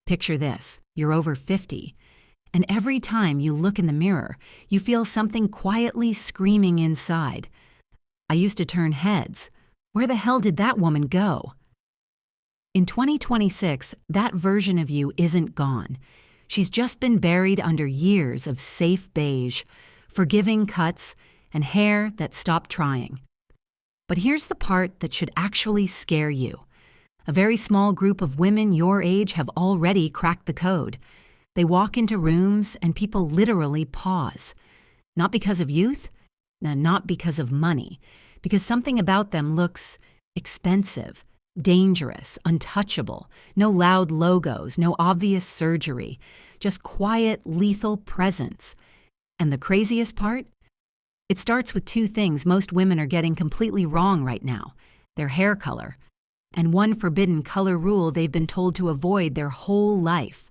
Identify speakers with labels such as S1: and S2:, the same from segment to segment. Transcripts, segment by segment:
S1: Picture this, you're over 50, and every time you look in the mirror, you feel something quietly screaming inside. I used to turn heads. Where the hell did that woman go? In 2026, that version of you isn't gone. She's just been buried under years of safe beige, forgiving cuts, and hair that stopped trying. But here's the part that should actually scare you. A very small group of women your age have already cracked the code. They walk into rooms and people literally pause. Not because of youth, not because of money, because something about them looks expensive, dangerous, untouchable. No loud logos, no obvious surgery, just quiet, lethal presence. And the craziest part? It starts with two things most women are getting completely wrong right now: their hair color, and one forbidden color rule they've been told to avoid their whole life.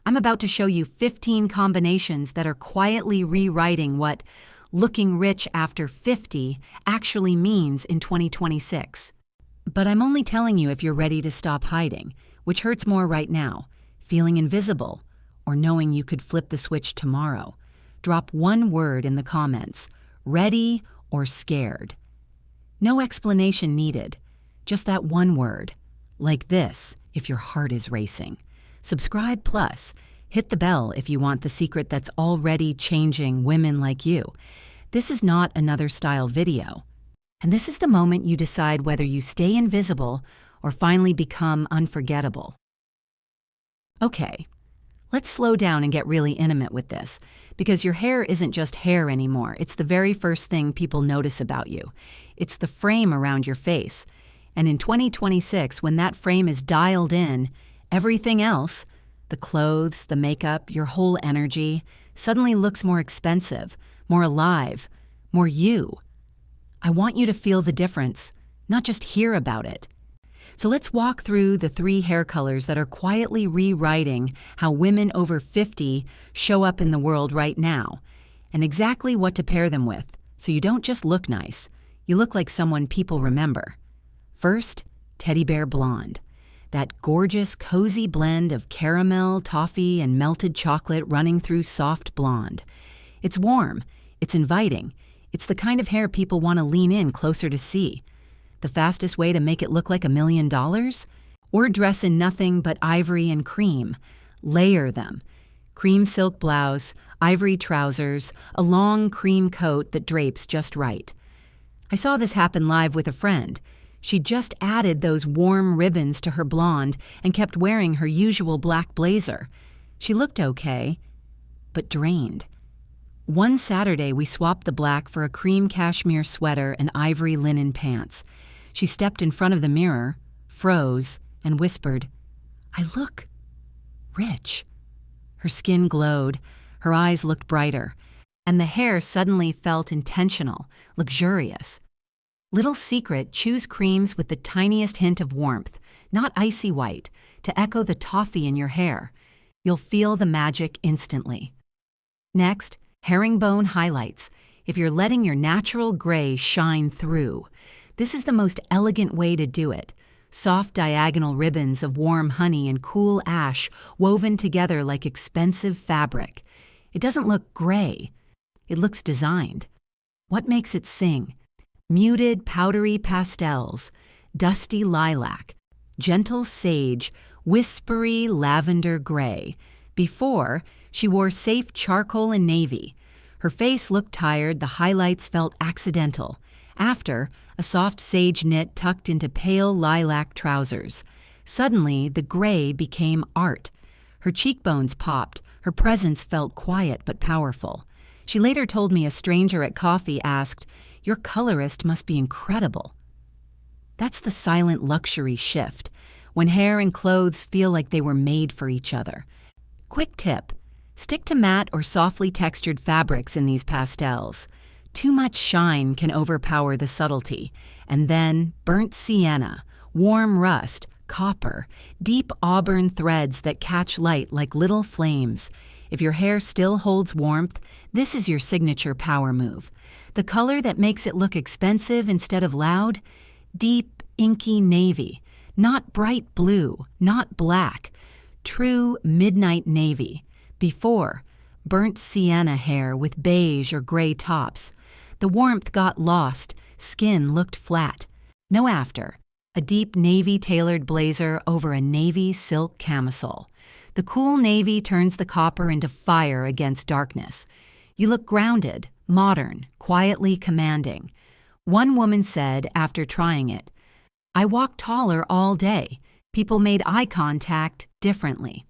S1: I'm about to show you 15 combinations that are quietly rewriting what looking rich after 50 actually means in 2026. But I'm only telling you if you're ready to stop hiding, which hurts more right now, feeling invisible or knowing you could flip the switch tomorrow. Drop one word in the comments: ready or scared. No explanation needed, just that one word. Like this, if your heart is racing. Subscribe plus hit the bell if you want the secret that's already changing women like you. This is not another style video. And this is the moment you decide whether you stay invisible or finally become unforgettable. Okay, let's slow down and get really intimate with this, because your hair isn't just hair anymore. It's the very first thing people notice about you. It's the frame around your face. And in 2026, when that frame is dialed in, everything else, the clothes, the makeup, your whole energy, suddenly looks more expensive, more alive, more you. I want you to feel the difference, not just hear about it. So let's walk through the 3 hair colors that are quietly rewriting how women over 50 show up in the world right now, and exactly what to pair them with, so you don't just look nice, you look like someone people remember. First, teddy bear blonde. That gorgeous, cozy blend of caramel, toffee, and melted chocolate running through soft blonde. It's warm, it's inviting, it's the kind of hair people want to lean in closer to see. The fastest way to make it look like $1 million? Or dress in nothing but ivory and cream. Layer them. Cream silk blouse, ivory trousers, a long cream coat that drapes just right. I saw this happen live with a friend. She just added those warm ribbons to her blonde and kept wearing her usual black blazer. She looked okay, but drained. One Saturday, we swapped the black for a cream cashmere sweater and ivory linen pants. She stepped in front of the mirror, froze, and whispered, "I look rich." Her skin glowed, her eyes looked brighter, and the hair suddenly felt intentional, luxurious. Little secret, choose creams with the tiniest hint of warmth, not icy white, to echo the toffee in your hair. You'll feel the magic instantly. Next, herringbone highlights. If you're letting your natural gray shine through, this is the most elegant way to do it. Soft diagonal ribbons of warm honey and cool ash woven together like expensive fabric. It doesn't look gray. It looks designed. What makes it sing? Muted, powdery pastels, dusty lilac, gentle sage, whispery lavender gray. Before, she wore safe charcoal and navy. Her face looked tired, the highlights felt accidental. After, a soft sage knit tucked into pale lilac trousers. Suddenly, the gray became art. Her cheekbones popped, her presence felt quiet but powerful. She later told me a stranger at coffee asked, "Your colorist must be incredible." That's the silent luxury shift, when hair and clothes feel like they were made for each other. Quick tip, stick to matte or softly textured fabrics in these pastels. Too much shine can overpower the subtlety. And then burnt sienna, warm rust, copper, deep auburn threads that catch light like little flames. If your hair still holds warmth, this is your signature power move. The color that makes it look expensive instead of loud? Deep, inky navy. Not bright blue, not black. true midnight navy. Before, burnt sienna hair with beige or gray tops. The warmth got lost, skin looked flat. No after, a deep navy-tailored blazer over a navy silk camisole. The cool navy turns the copper into fire against darkness. You look grounded, modern, quietly commanding. One woman said after trying it, "I walked taller all day. People made eye contact differently."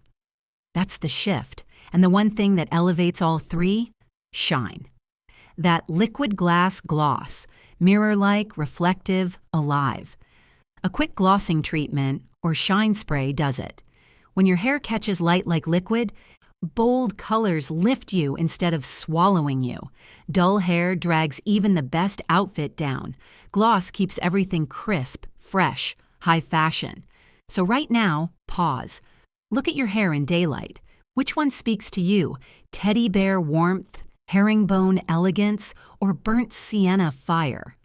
S1: That's the shift, and the one thing that elevates all three? Shine. That liquid glass gloss, mirror-like, reflective, alive. A quick glossing treatment, or shine spray, does it. When your hair catches light like liquid, bold colors lift you instead of swallowing you. Dull hair drags even the best outfit down. Gloss keeps everything crisp, fresh, high fashion. So right now, pause. Look at your hair in daylight. Which one speaks to you? Teddy bear warmth, herringbone elegance, or burnt sienna fire?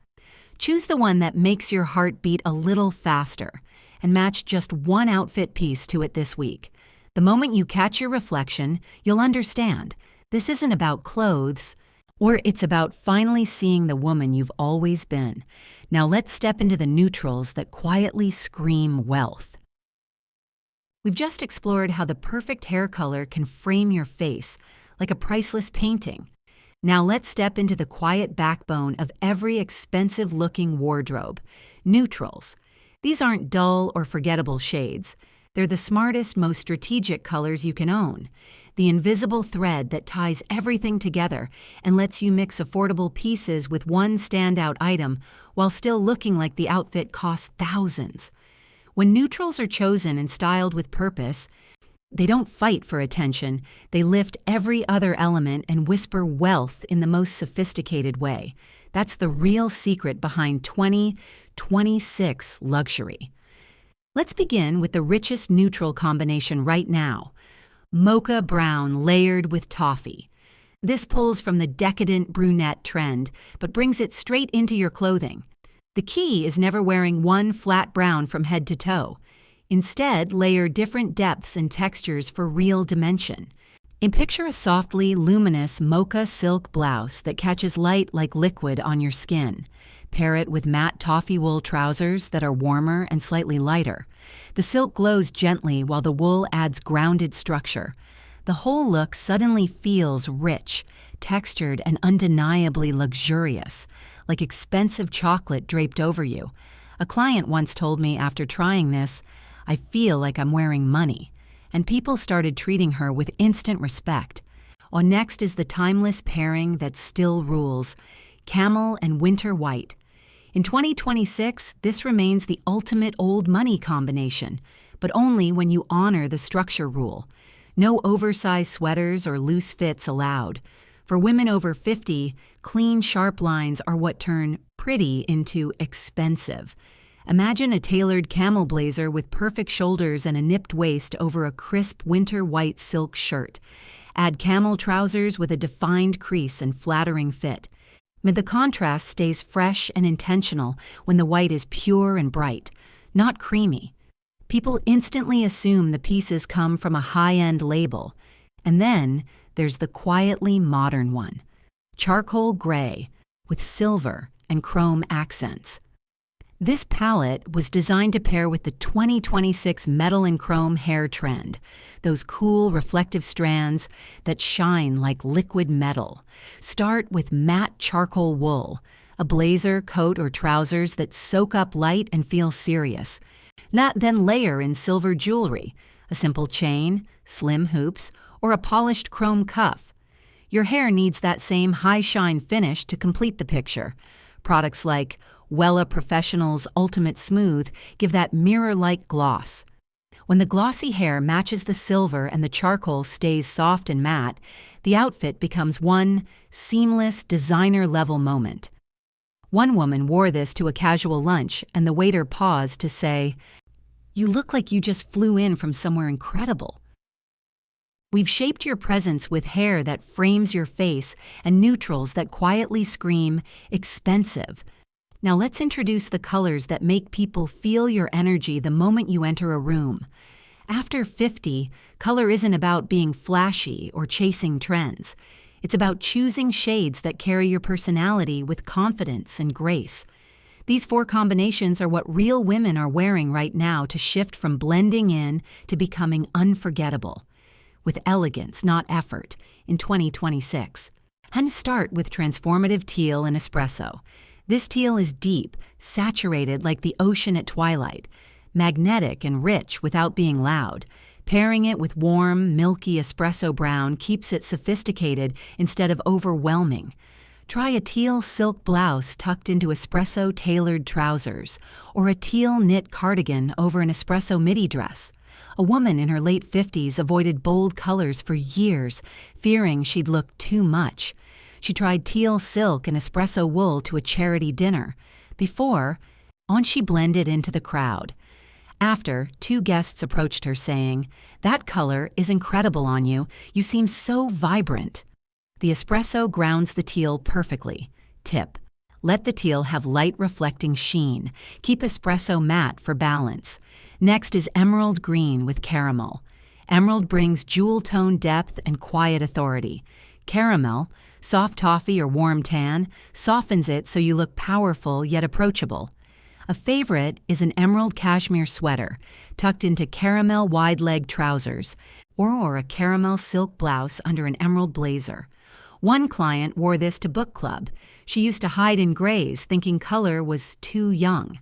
S1: Choose the one that makes your heart beat a little faster, and match just one outfit piece to it this week. The moment you catch your reflection, you'll understand. This isn't about clothes, or it's about finally seeing the woman you've always been. Now let's step into the neutrals that quietly scream wealth. We've just explored how the perfect hair color can frame your face, like a priceless painting. Now let's step into the quiet backbone of every expensive-looking wardrobe, neutrals. These aren't dull or forgettable shades. They're the smartest, most strategic colors you can own. The invisible thread that ties everything together and lets you mix affordable pieces with one standout item while still looking like the outfit costs thousands. When neutrals are chosen and styled with purpose, they don't fight for attention. They lift every other element and whisper wealth in the most sophisticated way. That's the real secret behind 2026 luxury. Let's begin with the richest neutral combination right now. Mocha brown layered with toffee. This pulls from the decadent brunette trend, but brings it straight into your clothing. The key is never wearing one flat brown from head to toe. Instead, layer different depths and textures for real dimension. Picture a softly luminous mocha silk blouse that catches light like liquid on your skin. Pair it with matte toffee wool trousers that are warmer and slightly lighter. The silk glows gently while the wool adds grounded structure. The whole look suddenly feels rich, textured, and undeniably luxurious, like expensive chocolate draped over you. A client once told me after trying this, "I feel like I'm wearing money," and people started treating her with instant respect. On next is the timeless pairing that still rules, camel and winter white. In 2026, this remains the ultimate old money combination, but only when you honor the structure rule. No oversized sweaters or loose fits allowed. For women over 50, clean, sharp lines are what turn pretty into expensive. Imagine a tailored camel blazer with perfect shoulders and a nipped waist over a crisp winter white silk shirt. Add camel trousers with a defined crease and flattering fit. The contrast stays fresh and intentional when the white is pure and bright, not creamy. People instantly assume the pieces come from a high-end label. And then there's the quietly modern one, charcoal gray with silver and chrome accents. This palette was designed to pair with the 2026 metal and chrome hair trend, those cool, reflective strands that shine like liquid metal. Start with matte charcoal wool, a blazer, coat, or trousers that soak up light and feel serious. Then layer in silver jewelry, a simple chain, slim hoops, or a polished chrome cuff. Your hair needs that same high-shine finish to complete the picture. Products like Wella Professional's Ultimate Smooth give that mirror-like gloss. When the glossy hair matches the silver and the charcoal stays soft and matte, the outfit becomes one seamless, designer-level moment. One woman wore this to a casual lunch, and the waiter paused to say, "You look like you just flew in from somewhere incredible." We've shaped your presence with hair that frames your face and neutrals that quietly scream, expensive. Now let's introduce the colors that make people feel your energy the moment you enter a room. After 50, color isn't about being flashy or chasing trends. It's about choosing shades that carry your personality with confidence and grace. These 4 combinations are what real women are wearing right now to shift from blending in to becoming unforgettable, with elegance, not effort, in 2026. And start with transformative teal and espresso. This teal is deep, saturated like the ocean at twilight, magnetic and rich without being loud. Pairing it with warm, milky espresso brown keeps it sophisticated instead of overwhelming. Try a teal silk blouse tucked into espresso-tailored trousers, or a teal knit cardigan over an espresso midi dress. A woman in her late 50s avoided bold colors for years, fearing she'd look too much. She tried teal silk and espresso wool to a charity dinner. Before, she blended into the crowd. After, 2 guests approached her saying, "That color is incredible on you. You seem so vibrant." The espresso grounds the teal perfectly. Tip: let the teal have light reflecting sheen. Keep espresso matte for balance. Next is emerald green with caramel. Emerald brings jewel tone depth and quiet authority. Caramel, soft toffee or warm tan, softens it so you look powerful yet approachable. A favorite is an emerald cashmere sweater tucked into caramel wide-leg trousers, or a caramel silk blouse under an emerald blazer. One client wore this to book club. She used to hide in grays, thinking color was too young.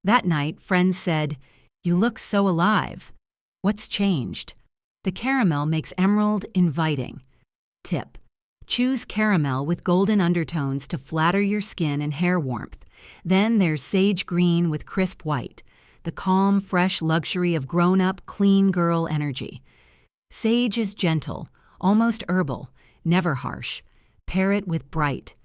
S1: That night, friends said, "You look so alive." What's changed? The caramel makes emerald inviting. Tip: choose caramel with golden undertones to flatter your skin and hair warmth. Then there's sage green with crisp white, the calm, fresh luxury of grown-up, clean girl energy. Sage is gentle, almost herbal, never harsh. Pair it with bright.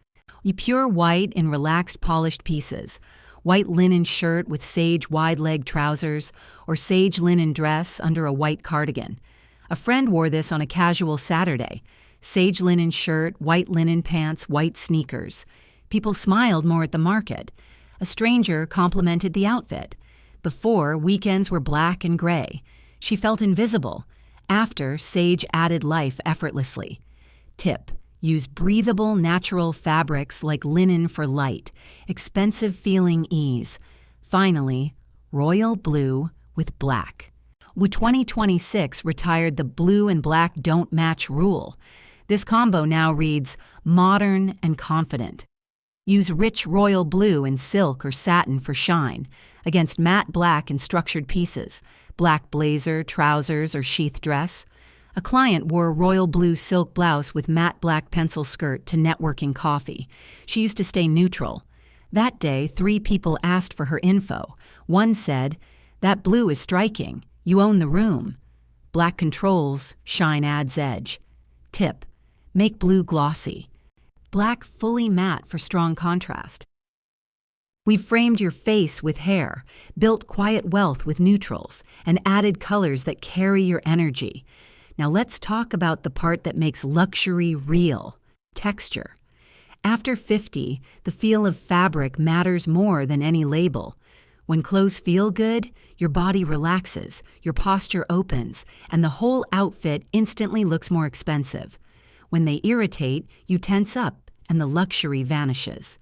S1: Pure white in relaxed, polished pieces. White linen shirt with sage wide-leg trousers, or sage linen dress under a white cardigan. A friend wore this on a casual Saturday. Sage linen shirt, white linen pants, white sneakers. People smiled more at the market. A stranger complimented the outfit. Before, weekends were black and gray. She felt invisible. After, sage added life effortlessly. Tip: use breathable, natural fabrics like linen for light, expensive-feeling ease. Finally, royal blue with black. With 2026 retired the blue and black don't match rule. This combo now reads modern and confident. Use rich royal blue in silk or satin for shine, against matte black in structured pieces, black blazer, trousers, or sheath dress. A client wore a royal blue silk blouse with matte black pencil skirt to networking coffee. She used to stay neutral. That day, 3 people asked for her info. One said, "That blue is striking. You own the room." Black controls, shine adds edge. Tip: make blue glossy. Black fully matte for strong contrast. We've framed your face with hair, built quiet wealth with neutrals, and added colors that carry your energy. Now let's talk about the part that makes luxury real: texture. After 50, the feel of fabric matters more than any label. When clothes feel good, your body relaxes, your posture opens, and the whole outfit instantly looks more expensive. When they irritate, you tense up, and the luxury vanishes.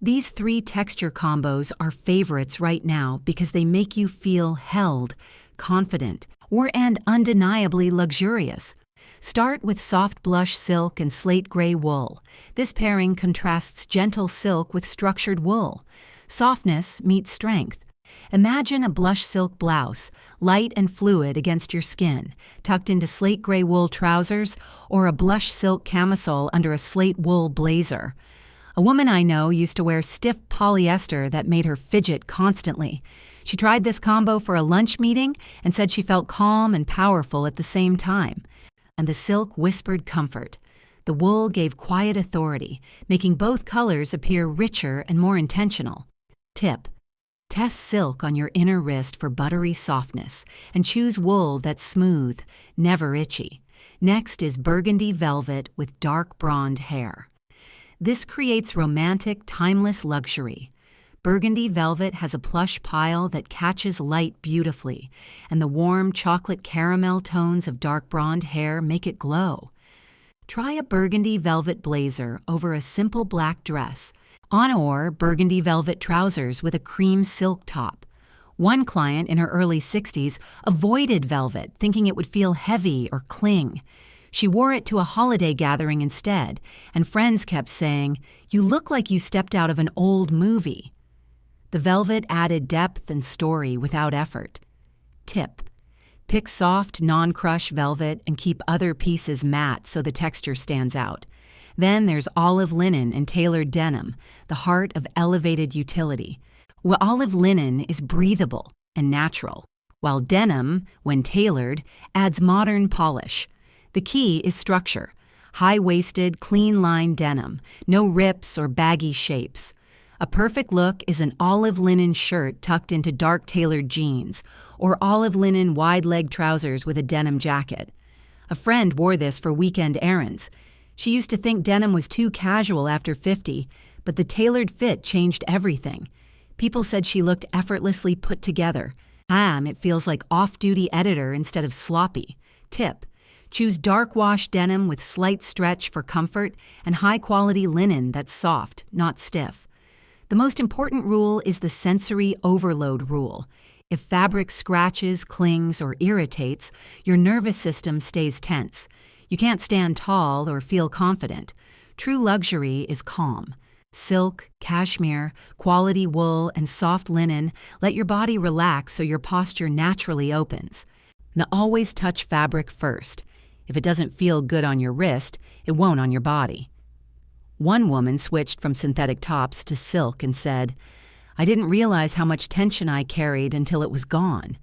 S1: These 3 texture combos are favorites right now because they make you feel held, confident, and undeniably luxurious. Start with soft blush silk and slate gray wool. This pairing contrasts gentle silk with structured wool. Softness meets strength. Imagine a blush silk blouse, light and fluid against your skin, tucked into slate gray wool trousers, or a blush silk camisole under a slate wool blazer. A woman I know used to wear stiff polyester that made her fidget constantly. She tried this combo for a lunch meeting and said she felt calm and powerful at the same time. And the silk whispered comfort. The wool gave quiet authority, making both colors appear richer and more intentional. Tip: test silk on your inner wrist for buttery softness and choose wool that's smooth, never itchy. Next is burgundy velvet with dark blonde hair. This creates romantic, timeless luxury. Burgundy velvet has a plush pile that catches light beautifully, and the warm chocolate caramel tones of dark blonde hair make it glow. Try a burgundy velvet blazer over a simple black dress, or burgundy velvet trousers with a cream silk top. One client in her early 60s avoided velvet, thinking it would feel heavy or cling. She wore it to a holiday gathering instead, and friends kept saying, "You look like you stepped out of an old movie." The velvet added depth and story without effort. Tip: pick soft, non-crush velvet and keep other pieces matte so the texture stands out. Then there's olive linen and tailored denim, the heart of elevated utility. Well, olive linen is breathable and natural, while denim, when tailored, adds modern polish. The key is structure: high-waisted, clean-line denim, no rips or baggy shapes. A perfect look is an olive linen shirt tucked into dark tailored jeans, or olive linen wide-leg trousers with a denim jacket. A friend wore this for weekend errands. She used to think denim was too casual after 50, but the tailored fit changed everything. People said she looked effortlessly put together. It feels like off-duty editor instead of sloppy. Tip: choose dark wash denim with slight stretch for comfort and high-quality linen that's soft, not stiff. The most important rule is the sensory overload rule. If fabric scratches, clings, or irritates, your nervous system stays tense. You can't stand tall or feel confident. True luxury is calm. Silk, cashmere, quality wool, and soft linen let your body relax so your posture naturally opens. Now always touch fabric first. If it doesn't feel good on your wrist, it won't on your body. One woman switched from synthetic tops to silk and said, "I didn't realize how much tension I carried until it was gone."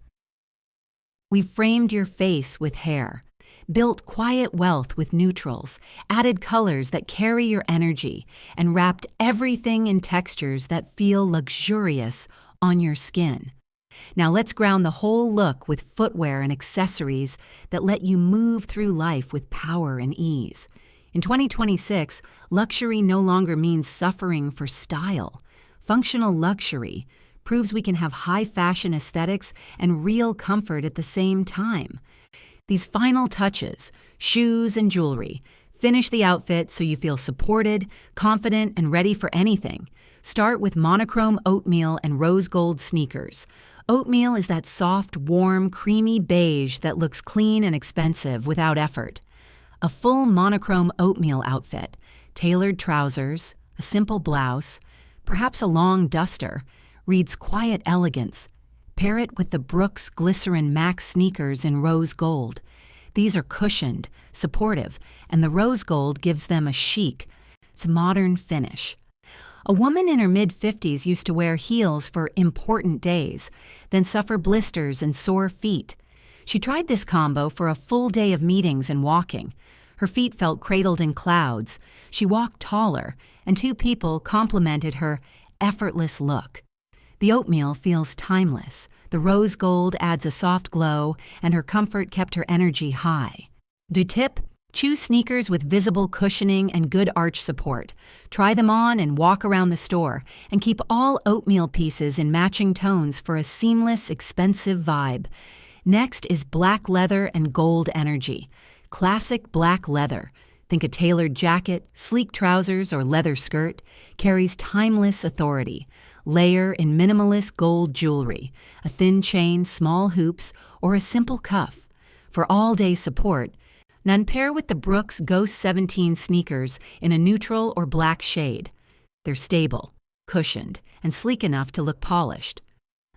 S1: We framed your face with hair, built quiet wealth with neutrals, added colors that carry your energy, and wrapped everything in textures that feel luxurious on your skin. Now let's ground the whole look with footwear and accessories that let you move through life with power and ease. In 2026, luxury no longer means suffering for style. Functional luxury proves we can have high fashion aesthetics and real comfort at the same time. These final touches, shoes and jewelry, finish the outfit so you feel supported, confident, and ready for anything. Start with monochrome oatmeal and rose gold sneakers. Oatmeal is that soft, warm, creamy beige that looks clean and expensive without effort. A full monochrome oatmeal outfit, tailored trousers, a simple blouse, perhaps a long duster, reads quiet elegance. Pair it with the Brooks Glycerin Max sneakers in rose gold. These are cushioned, supportive, and the rose gold gives them a chic, modern finish. A woman in her mid-50s used to wear heels for important days, then suffer blisters and sore feet. She tried this combo for a full day of meetings and walking. Her feet felt cradled in clouds. She walked taller, and two people complimented her effortless look. The oatmeal feels timeless. The rose gold adds a soft glow, and her comfort kept her energy high. Tip: choose sneakers with visible cushioning and good arch support. Try them on and walk around the store, and keep all oatmeal pieces in matching tones for a seamless, expensive vibe. Next is black leather and gold energy. Classic black leather. Think a tailored jacket, sleek trousers, or leather skirt. Carries timeless authority. Layer in minimalist gold jewelry, a thin chain, small hoops, or a simple cuff. For all-day support, none pair with the Brooks Ghost 17 sneakers in a neutral or black shade. They're stable, cushioned, and sleek enough to look polished.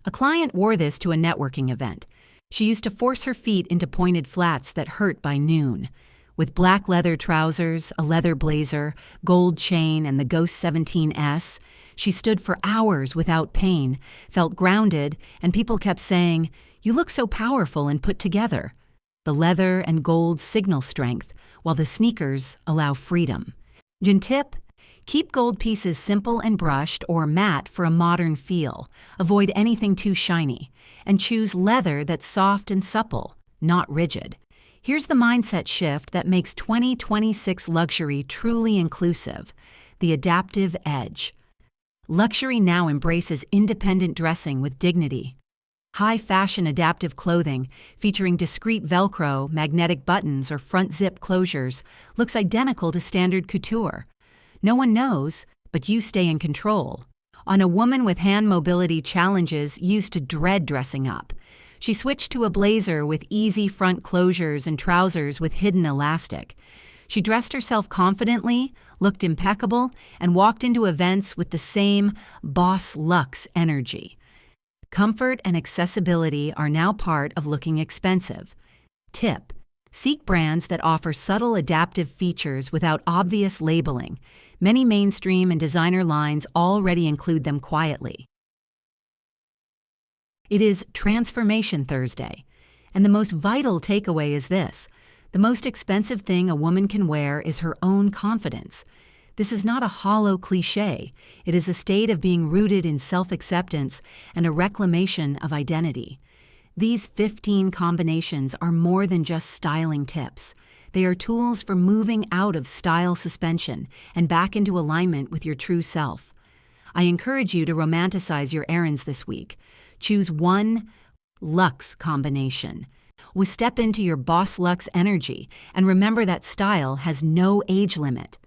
S1: A client wore this to a networking event. She used to force her feet into pointed flats that hurt by noon. With black leather trousers, a leather blazer, gold chain, and the Ghost 17S, she stood for hours without pain, felt grounded, and people kept saying, "You look so powerful and put together." The leather and gold signal strength, while the sneakers allow freedom. Tip: keep gold pieces simple and brushed or matte for a modern feel. Avoid anything too shiny. And choose leather that's soft and supple, not rigid. Here's the mindset shift that makes 2026 luxury truly inclusive: the adaptive edge. Luxury now embraces independent dressing with dignity. High-fashion adaptive clothing, featuring discreet Velcro, magnetic buttons, or front zip closures, looks identical to standard couture. No one knows, but you stay in control. On a woman with hand mobility challenges used to dread dressing up, she switched to a blazer with easy front closures and trousers with hidden elastic. She dressed herself confidently, looked impeccable, and walked into events with the same boss luxe energy. Comfort and accessibility are now part of looking expensive. Tip: seek brands that offer subtle adaptive features without obvious labeling. Many mainstream and designer lines already include them quietly. It is Transformation Thursday, and the most vital takeaway is this: the most expensive thing a woman can wear is her own confidence. This is not a hollow cliche. It is a state of being rooted in self-acceptance and a reclamation of identity. These 15 combinations are more than just styling tips. They are tools for moving out of style suspension and back into alignment with your true self. I encourage you to romanticize your errands this week. Choose one luxe combination. Step into your boss luxe energy and remember that style has no age limit.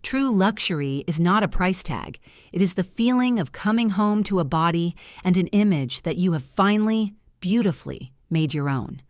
S1: True luxury is not a price tag. It is the feeling of coming home to a body and an image that you have finally, beautifully made your own.